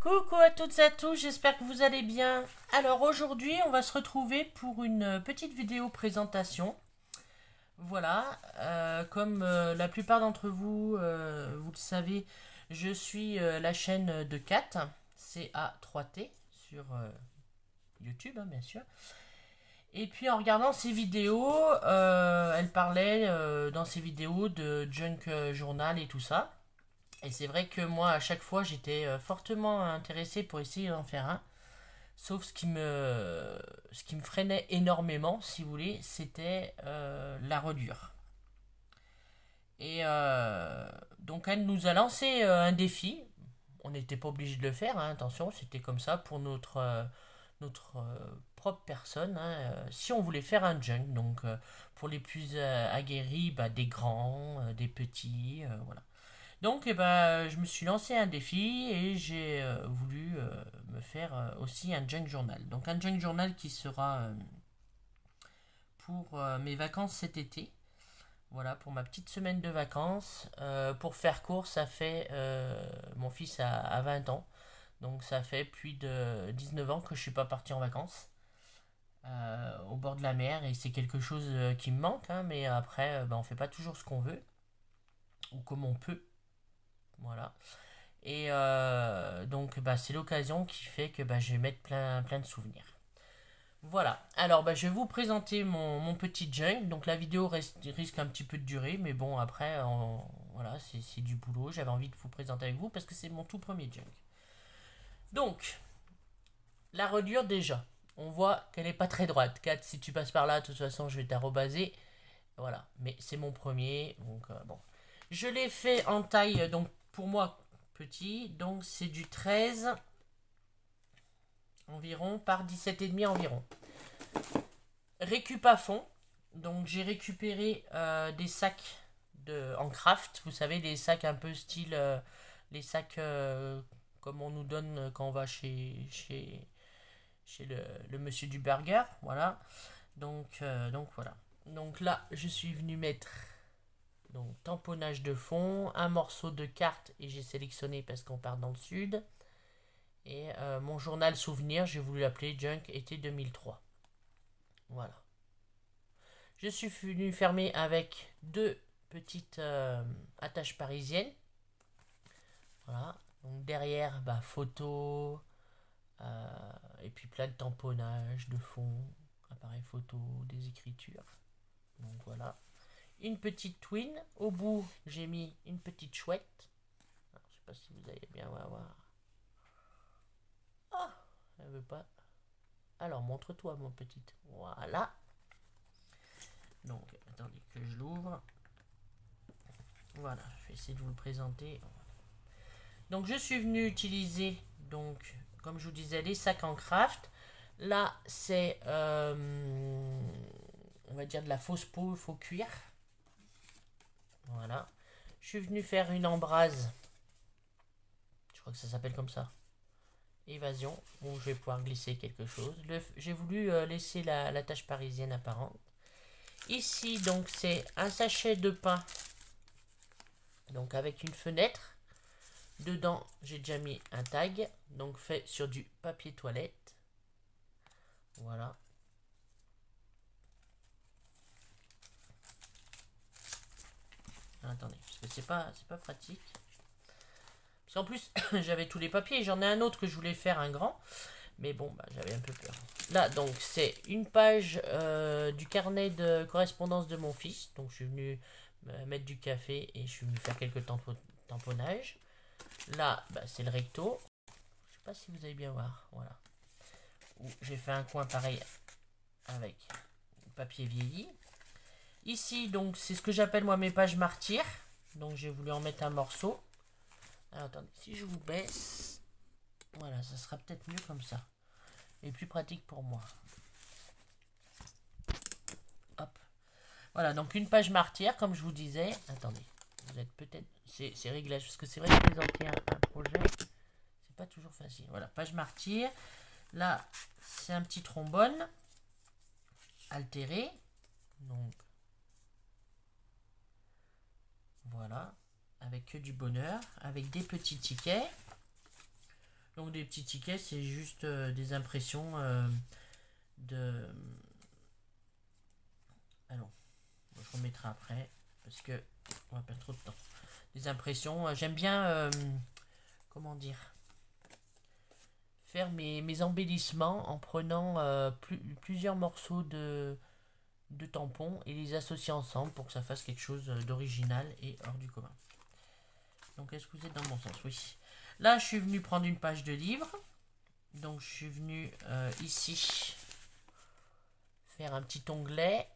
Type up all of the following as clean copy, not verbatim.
Coucou à toutes et à tous, j'espère que vous allez bien. Alors aujourd'hui, on va se retrouver pour une petite vidéo présentation. Voilà, comme la plupart d'entre vous, vous le savez, je suis la chaîne de Kat, CA3T, sur YouTube, hein, bien sûr. Et puis en regardant ses vidéos, elle parlait dans ses vidéos de junk journal et tout ça. Et c'est vrai que moi, à chaque fois, j'étais fortement intéressé pour essayer d'en faire un. Sauf ce qui me freinait énormément, si vous voulez, c'était la reliure. Et donc elle nous a lancé un défi. On n'était pas obligé de le faire, hein, attention, c'était comme ça pour notre propre personne, hein, si on voulait faire un junk. Donc pour les plus aguerris, bah, des grands, des petits, voilà. Donc, eh ben, je me suis lancé un défi et j'ai voulu me faire aussi un junk journal. Donc, un junk journal qui sera pour mes vacances cet été. Voilà, pour ma petite semaine de vacances. Pour faire court, ça fait. Mon fils a 20 ans. Donc, ça fait plus de 19 ans que je suis pas parti en vacances. Au bord de la mer. Et c'est quelque chose qui me manque, hein, mais après, ben, on fait pas toujours ce qu'on veut. Ou comme on peut. Voilà. Et donc, bah, c'est l'occasion qui fait que bah, je vais mettre plein de souvenirs. Voilà. Alors, bah, je vais vous présenter mon petit junk. Donc, la vidéo risque un petit peu de durer, mais bon, après, voilà, c'est du boulot. J'avais envie de vous présenter avec vous parce que c'est mon tout premier junk. Donc, la reliure déjà. On voit qu'elle n'est pas très droite. 4, si tu passes par là, de toute façon, je vais t'arrobaser. Voilà. Mais c'est mon premier. Donc, bon. Je l'ai fait en taille, donc pour moi, petit. Donc, c'est du 13 environ par 17,5 environ. Récup à fond. Donc j'ai récupéré des sacs en craft. Vous savez, des sacs un peu style les sacs comme on nous donne quand on va chez le monsieur du burger. Voilà. Donc voilà. Donc là, je suis venu mettre donc tamponnage de fond, un morceau de carte et j'ai sélectionné parce qu'on part dans le sud. Et mon journal souvenir, j'ai voulu l'appeler Junk été 2003. Voilà. Je suis venu fermer avec deux petites attaches parisiennes. Voilà. Donc derrière, bah, photo, et puis plein de tamponnages de fond, appareil photo, des écritures. Donc voilà. Une petite twin. Au bout, j'ai mis une petite chouette. Alors, je sais pas si vous allez bien voir. Ah, elle veut pas. Alors, montre-toi, mon petite. Voilà. Donc, attendez que je l'ouvre. Voilà, je vais essayer de vous le présenter. Donc, je suis venu utiliser, donc, comme je vous disais, les sacs en craft. Là, c'est, on va dire, de la fausse peau, faux cuir. Voilà. Je suis venu faire une embrase. Je crois que ça s'appelle comme ça. Évasion, où je vais pouvoir glisser quelque chose. J'ai voulu laisser la tache parisienne apparente. Ici, donc, c'est un sachet de pain. Donc, avec une fenêtre. Dedans, j'ai déjà mis un tag. Donc, fait sur du papier toilette. Voilà. Attendez, parce que c'est pas pratique. Parce qu'en plus, j'avais tous les papiers. J'en ai un autre que je voulais faire un grand. Mais bon, bah, j'avais un peu peur. Là, donc, c'est une page du carnet de correspondance de mon fils. Donc, je suis venu mettre du café et je suis venu faire quelques tamponnages. Là, bah, c'est le recto. Je sais pas si vous allez bien voir. Voilà. J'ai fait un coin pareil avec papier vieilli. Ici, donc, c'est ce que j'appelle moi mes pages martyrs. Donc, j'ai voulu en mettre un morceau. Alors, attendez, si je vous baisse, voilà, ça sera peut-être mieux comme ça. Et plus pratique pour moi. Hop. Voilà, donc une page martyr, comme je vous disais. Attendez, vous êtes peut-être... C'est réglage, parce que c'est vrai que présenter un projet, c'est pas toujours facile. Voilà, page martyr. Là, c'est un petit trombone altéré. Donc, voilà. Avec que du bonheur. Avec des petits tickets. Donc des petits tickets, c'est juste des impressions de... Alors, je remettrai après, parce que on va perdre trop de temps. Des impressions, j'aime bien, comment dire, faire mes embellissements en prenant plusieurs morceaux de tampons et les associer ensemble pour que ça fasse quelque chose d'original et hors du commun. Donc est-ce que vous êtes dans le bon sens? Oui. Là, je suis venu prendre une page de livre. Donc je suis venu ici faire un petit onglet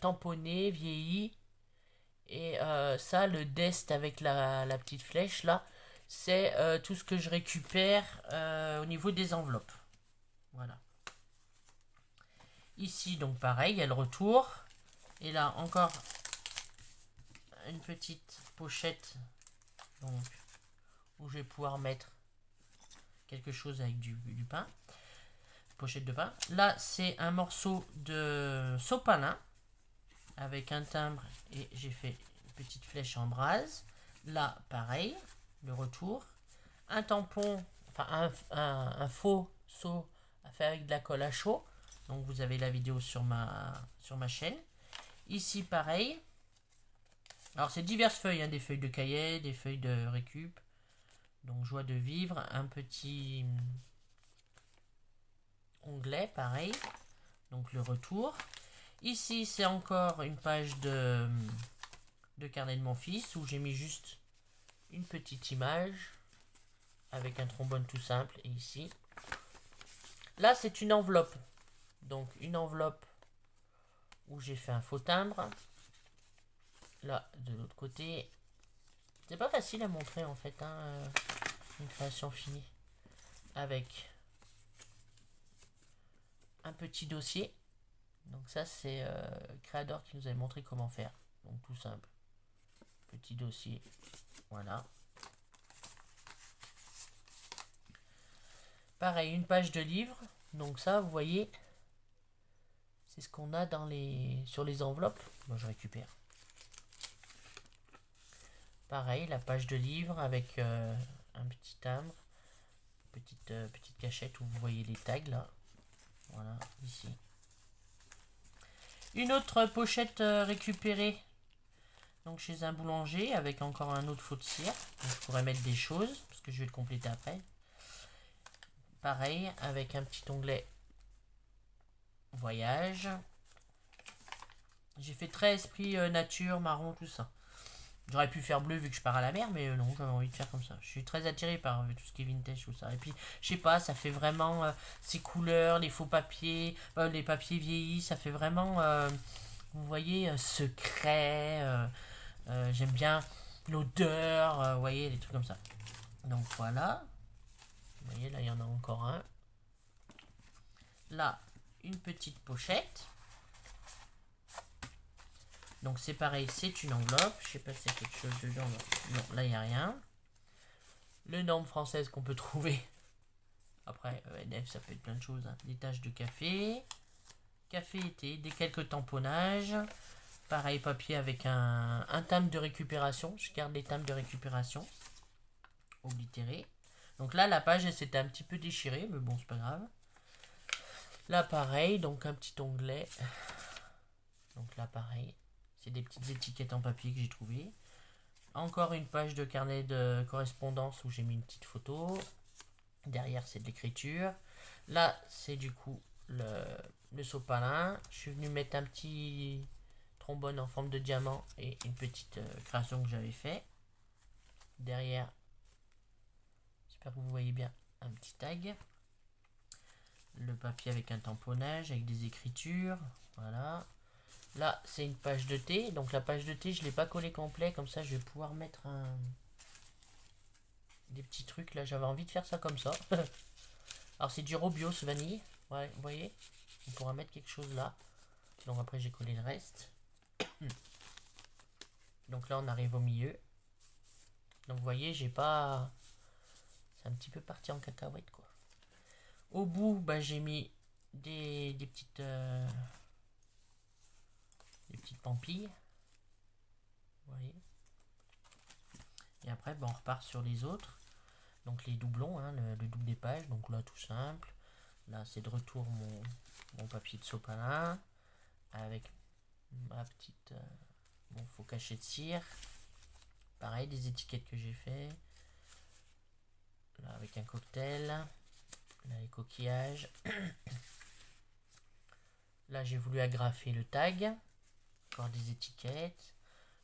tamponné, vieilli. Et ça, le dest avec la petite flèche là, c'est tout ce que je récupère au niveau des enveloppes. Voilà. Ici, donc pareil, il y a le retour. Et là, encore une petite pochette donc, où je vais pouvoir mettre quelque chose avec du pain. Pochette de pain. Là, c'est un morceau de sopalin avec un timbre et j'ai fait une petite flèche en brase. Là, pareil, le retour. Un tampon, enfin un faux seau fait avec de la colle à chaud. Donc vous avez la vidéo sur ma chaîne. Ici, pareil. Alors c'est diverses feuilles, hein, des feuilles de cahier, des feuilles de récup. Donc joie de vivre, un petit onglet, pareil. Donc le retour. Ici, c'est encore une page de carnet de mon fils où j'ai mis juste une petite image avec un trombone tout simple. Et ici, là, c'est une enveloppe. Donc, une enveloppe où j'ai fait un faux timbre. Là, de l'autre côté, c'est pas facile à montrer en fait, hein, une création finie. Avec un petit dossier. Donc ça, c'est Creador qui nous avait montré comment faire. Donc tout simple. Petit dossier. Voilà. Pareil, une page de livre. Donc ça, vous voyez, c'est ce qu'on a sur les enveloppes. Moi, je récupère. Pareil, la page de livre avec un petit timbre. Petite cachette où vous voyez les tags là. Voilà, ici. Une autre pochette récupérée donc chez un boulanger avec encore un autre faux de cire. Donc, je pourrais mettre des choses parce que je vais le compléter après. Pareil, avec un petit onglet voyage. J'ai fait très esprit nature, marron, tout ça. J'aurais pu faire bleu vu que je pars à la mer, mais non, j'avais envie de faire comme ça. Je suis très attiré par tout ce qui est vintage, tout ça. Et puis, je sais pas, ça fait vraiment ces couleurs, les faux papiers, les papiers vieillis, ça fait vraiment, vous voyez, secret. J'aime bien l'odeur, vous voyez, des trucs comme ça. Donc voilà. Vous voyez, là, il y en a encore un. Là, une petite pochette. Donc c'est pareil, c'est une enveloppe. Je sais pas si y a quelque chose dedans. Non, là il n'y a rien. Le norme française qu'on peut trouver. Après, EDF, ça peut être plein de choses. Hein. Des taches de café. Café été, des quelques tamponnages. Pareil, papier avec un timbre de récupération. Je garde les timbres de récupération. Oblitéré. Donc là, la page, elle s'était un petit peu déchirée. Mais bon, c'est pas grave. Là, pareil. Donc un petit onglet. Donc là, pareil. C'est des petites étiquettes en papier que j'ai trouvées. Encore une page de carnet de correspondance où j'ai mis une petite photo. Derrière, c'est de l'écriture. Là, c'est du coup le sopalin. Je suis venu mettre un petit trombone en forme de diamant et une petite création que j'avais fait. Derrière, j'espère que vous voyez bien, un petit tag. Le papier avec un tamponnage, avec des écritures. Voilà. Là, c'est une page de thé. Donc la page de thé, je ne l'ai pas collé complet. Comme ça, je vais pouvoir mettre des petits trucs. Là, j'avais envie de faire ça comme ça. Alors, c'est du Robios vanille. Ouais, vous voyez, on pourra mettre quelque chose là. Donc après, j'ai collé le reste. Donc là, on arrive au milieu. Donc vous voyez, j'ai pas... C'est un petit peu parti en cacahuète, quoi. Au bout, bah, j'ai mis des petites... des petites pampilles. Vous voyez. Et après, bah, on repart sur les autres. Donc les doublons, hein, le double des pages. Donc là, tout simple. Là, c'est de retour mon papier de sopalin. Avec ma petite... mon faux cachet de cire. Pareil, des étiquettes que j'ai fait. Là, avec un cocktail. Là, les coquillages. Là, j'ai voulu agrafer le tag. Encore des étiquettes.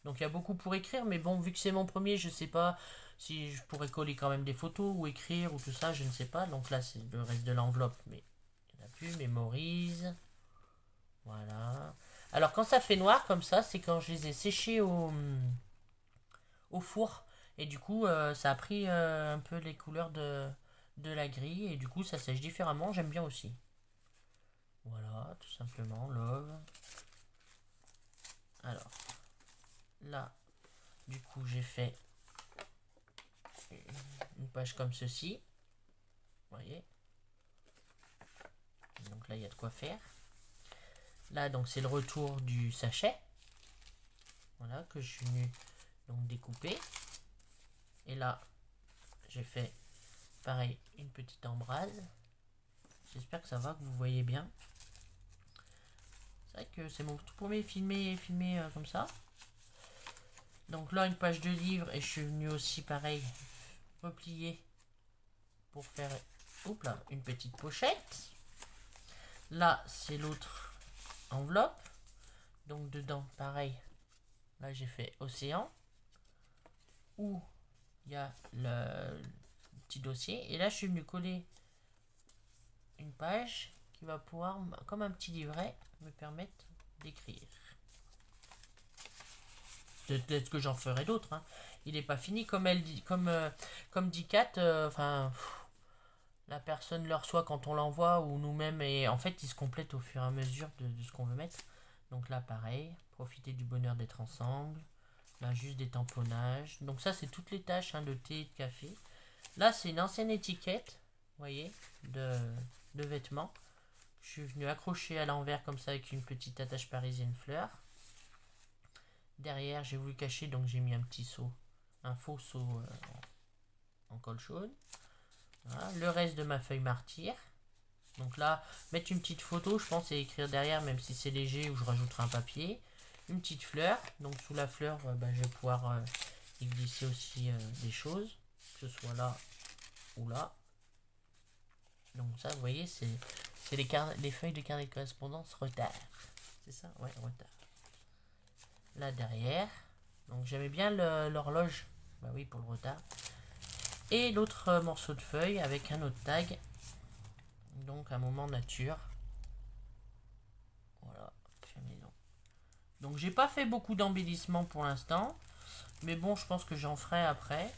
Donc, il y a beaucoup pour écrire. Mais bon, vu que c'est mon premier, je sais pas si je pourrais coller quand même des photos ou écrire ou tout ça. Je ne sais pas. Donc là, c'est le reste de l'enveloppe. Mais il n'y en a plus. Mémorise. Voilà. Alors, quand ça fait noir comme ça, c'est quand je les ai séchés au four. Et du coup, ça a pris un peu les couleurs de la grille. Et du coup, ça sèche différemment. J'aime bien aussi. Voilà, tout simplement, love. Alors, là, du coup, j'ai fait une page comme ceci. Vous voyez. Donc là, il y a de quoi faire. Là, donc, c'est le retour du sachet. Voilà, que je suis venu donc découper. Et là, j'ai fait, pareil, une petite embrase. J'espère que ça va, que vous voyez bien. C'est vrai que c'est mon tout premier filmé comme ça. Donc là, une page de livre. Et je suis venu aussi, pareil, replier pour faire une petite pochette. Là, c'est l'autre enveloppe. Donc dedans, pareil. Là, j'ai fait océan. Où il y a le petit dossier. Et là, je suis venu coller une page qui va pouvoir, comme un petit livret, me permettre d'écrire. Peut-être que j'en ferai d'autres. Hein. Il n'est pas fini comme elle dit, comme dit Kat. Enfin, la personne le reçoit quand on l'envoie ou nous-mêmes et en fait, il se complète au fur et à mesure de ce qu'on veut mettre. Donc là, pareil, profiter du bonheur d'être ensemble. Là, juste des tamponnages. Donc ça, c'est toutes les tâches de thé et de café. Là, c'est une ancienne étiquette, vous voyez, de vêtements. Je suis venu accrocher à l'envers comme ça avec une petite attache parisienne fleur. Derrière, j'ai voulu cacher, donc j'ai mis un petit seau, un faux seau en colle chaude. Voilà. Le reste de ma feuille martyr. Donc là, mettre une petite photo, je pense, et écrire derrière, même si c'est léger, ou je rajouterai un papier. Une petite fleur. Donc sous la fleur, je vais pouvoir y glisser aussi des choses, que ce soit là ou là. Donc ça, vous voyez, c'est les feuilles de carnet de correspondance retard. C'est ça? Ouais, retard. Là derrière. Donc j'aimais bien l'horloge. Bah oui, pour le retard. Et l'autre morceau de feuille avec un autre tag. Donc un moment nature. Voilà. Donc j'ai pas fait beaucoup d'embellissement pour l'instant. Mais bon, je pense que j'en ferai après.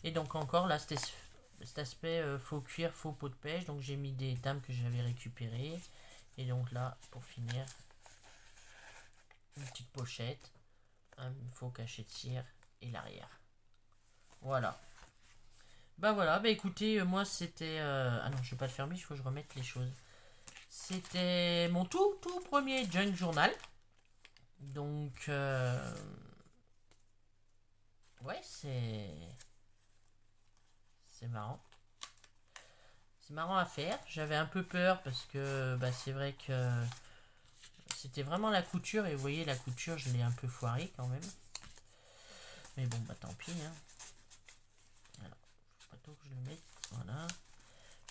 Et donc encore là, cet aspect faux cuir, faux peau de pêche. Donc j'ai mis des timbres que j'avais récupérés. Et donc là, pour finir, une petite pochette, un faux cachet de cire et l'arrière. Voilà. Bah voilà, bah écoutez, moi c'était... Ah non, je vais pas le fermer, il faut que je remette les choses. C'était mon tout premier junk journal. Donc... Ouais, c'est marrant. C'est marrant à faire. J'avais un peu peur parce que c'est vrai que c'était vraiment la couture. Et vous voyez, la couture, je l'ai un peu foirée quand même. Mais bon, bah tant pis. Hein. Alors, faut pas trop que je le mette. Voilà.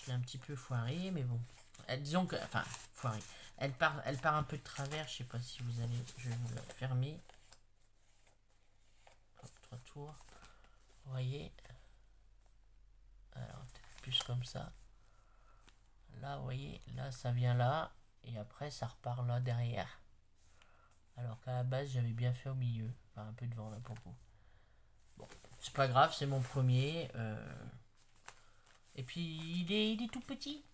Je l'ai un petit peu foirée, mais bon. Disons que... Enfin, foirée. Elle part un peu de travers. Je sais pas si vous allez... Je vais vous la fermer. Hop, 3 tours. Vous voyez. Alors, plus comme ça. Là, vous voyez, là, ça vient là. Et après, ça repart là derrière. Alors qu'à la base, j'avais bien fait au milieu. Enfin, un peu devant là pour vous. Bon, c'est pas grave, c'est mon premier. Et puis, il est tout petit.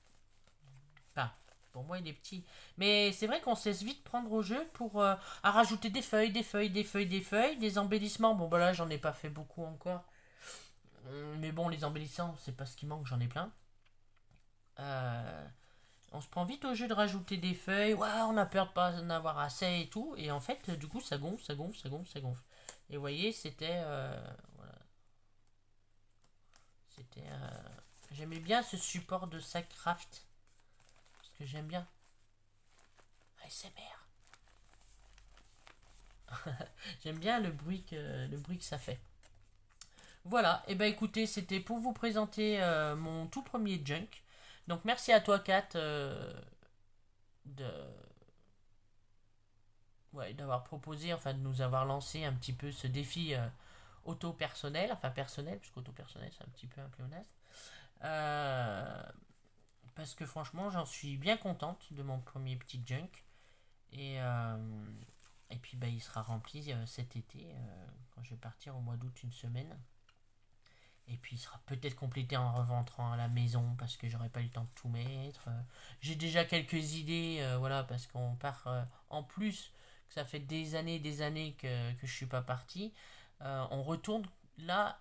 Enfin, pour moi, il est petit. Mais c'est vrai qu'on se laisse vite prendre au jeu pour à rajouter des feuilles, des embellissements. Bon, bah là, j'en ai pas fait beaucoup encore. Mais bon, les embellissants, c'est pas ce qui manque, j'en ai plein. On se prend vite au jeu de rajouter des feuilles. Ouais, on a peur de pas en avoir assez et tout. Et en fait, du coup, ça gonfle, ça gonfle, ça gonfle, ça gonfle. Et vous voyez, c'était... voilà. C'était... J'aimais bien ce support de Sackcraft. Parce que j'aime bien. ASMR. J'aime bien le bruit que ça fait. Voilà, et ben écoutez, c'était pour vous présenter mon tout premier junk. Donc merci à toi Kat de d'avoir proposé, enfin de nous avoir lancé un petit peu ce défi auto-personnel, enfin personnel, parce qu'auto-personnel c'est un petit peu un pléonasme. Euh, Parce que franchement j'en suis bien contente de mon premier petit junk. Et, euh, et puis bah, il sera rempli cet été, quand je vais partir au mois d'août une semaine. Et puis il sera peut-être complété en reventrant à la maison parce que j'aurai pas eu le temps de tout mettre. J'ai déjà quelques idées, voilà, parce qu'on part en plus, que ça fait des années que je suis pas parti. On retourne là,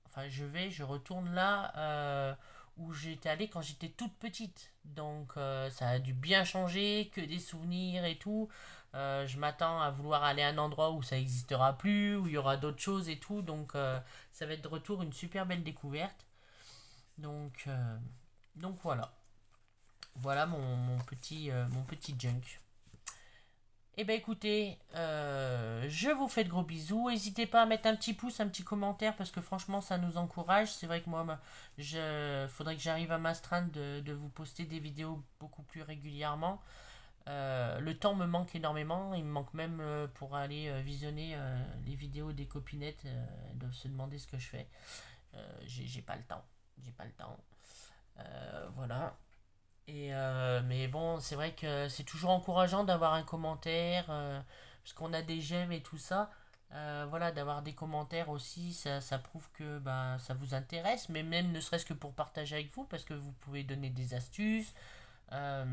enfin je retourne là où j'étais allé quand j'étais toute petite. Donc ça a dû bien changer, que des souvenirs et tout. Je m'attends à vouloir aller à un endroit où ça n'existera plus, où il y aura d'autres choses et tout. Donc ça va être de retour une super belle découverte. Donc, euh, donc voilà. Voilà mon petit junk. Eh ben écoutez, je vous fais de gros bisous. N'hésitez pas à mettre un petit pouce, un petit commentaire parce que franchement ça nous encourage. C'est vrai que moi, faudrait que j'arrive à m'astreindre de vous poster des vidéos beaucoup plus régulièrement. Le temps me manque énormément. Il me manque même pour aller visionner les vidéos des copinettes. Elles doivent se demander ce que je fais. J'ai pas le temps. J'ai pas le temps. Voilà. Mais bon, c'est vrai que c'est toujours encourageant d'avoir un commentaire, parce qu'on a des j'aime et tout ça. Voilà, d'avoir des commentaires aussi, ça prouve que bah, ça vous intéresse, mais même ne serait-ce que pour partager avec vous, parce que vous pouvez donner des astuces. Euh,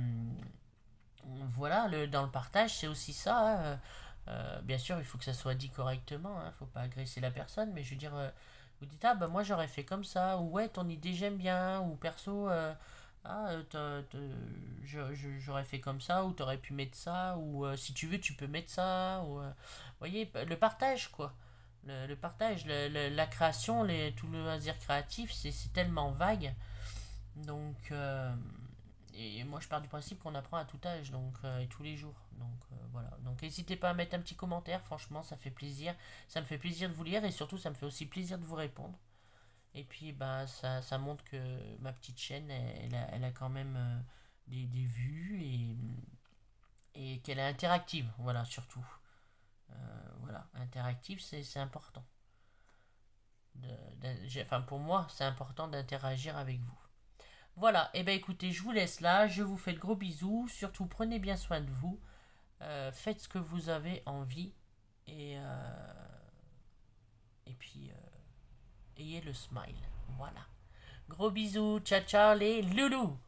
voilà, dans le partage, c'est aussi ça, hein. Bien sûr, il faut que ça soit dit correctement, hein, faut pas agresser la personne, mais je veux dire, vous dites, ah bah moi j'aurais fait comme ça, ou ouais, ton idée j'aime bien, ou perso, ah, j'aurais fait comme ça, ou t'aurais pu mettre ça, ou si tu veux, tu peux mettre ça, ou, vous voyez, le partage, quoi. Le partage, la création, tout le loisir créatif, c'est tellement vague. Donc, et moi je pars du principe qu'on apprend à tout âge, donc, et tous les jours. Donc voilà. Donc n'hésitez pas à mettre un petit commentaire, franchement ça fait plaisir. Ça me fait plaisir de vous lire et surtout ça me fait aussi plaisir de vous répondre. Et puis bah, ça montre que ma petite chaîne, elle a quand même des vues et qu'elle est interactive, voilà, surtout. Voilà, interactive c'est important. Enfin pour moi c'est important d'interagir avec vous. Voilà, et ben écoutez, je vous laisse là, je vous fais de gros bisous, surtout prenez bien soin de vous, faites ce que vous avez envie et, et puis ayez le smile. Voilà. Gros bisous, ciao ciao les loulous.